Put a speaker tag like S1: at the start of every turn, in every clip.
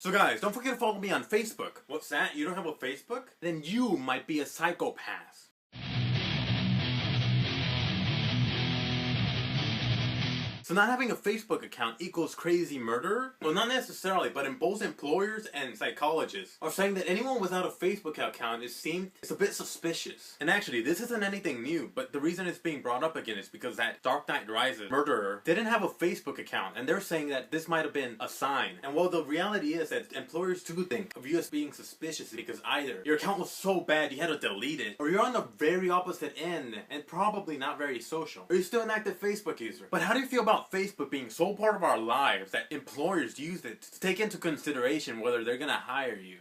S1: So guys, don't forget to follow me on Facebook. What's that? You don't have a Facebook? Then you might be a psychopath. So not having a Facebook account equals crazy murder? Well, not necessarily, but in both employers and psychologists are saying that anyone without a Facebook account is a bit suspicious. And actually, this isn't anything new, but the reason it's being brought up again is because that Dark Knight Rises murderer didn't have a Facebook account, and they're saying that this might have been a sign. And while the reality is that employers do think of you as being suspicious because either your account was so bad you had to delete it, or you're on the very opposite end and probably not very social, or you're still an active Facebook user. But how do you feel about Facebook being so part of our lives that employers use it to take into consideration whether they're gonna hire you?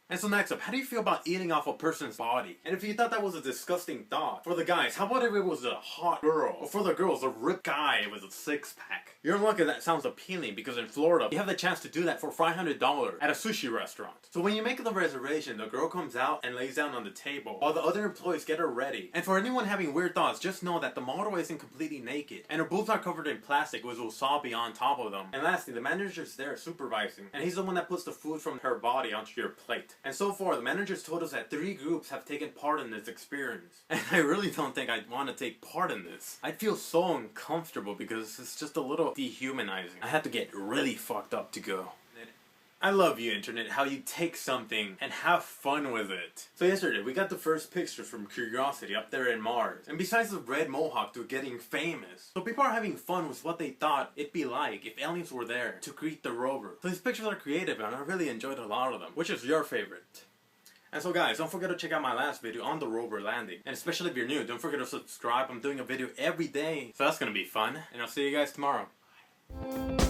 S1: And so next up, how do you feel about eating off a person's body? And if you thought that was a disgusting thought, for the guys, how about if it was a hot girl? Or for the girls, a ripped guy with a six-pack? You're lucky that sounds appealing because in Florida, you have the chance to do that for $500 at a sushi restaurant. So when you make the reservation, the girl comes out and lays down on the table while the other employees get her ready. And for anyone having weird thoughts, just know that the model isn't completely naked and her boobs are covered in plastic with wasabi on top of them. And lastly, the manager's there supervising, and he's the one that puts the food from her body onto your plate. And so far, the managers told us that 3 groups have taken part in this experience. And I really don't think I'd want to take part in this. I'd feel so uncomfortable because it's just a little dehumanizing. I have to get really fucked up to go. I love you, internet, how you take something and have fun with it. So yesterday, we got the first pictures from Curiosoty up there in Mars. And besides the red mohawk to getting famous, so people are having fun with what they thought it'd be like if aliens were there to greet the rover. So these pictures are creative and I really enjoyed a lot of them. Which is your favorite? And so guys, don't forget to check out my last video on the rover landing. And especially if you're new, don't forget to subscribe. I'm doing a video every day, so that's gonna be fun. And I'll see you guys tomorrow. Bye.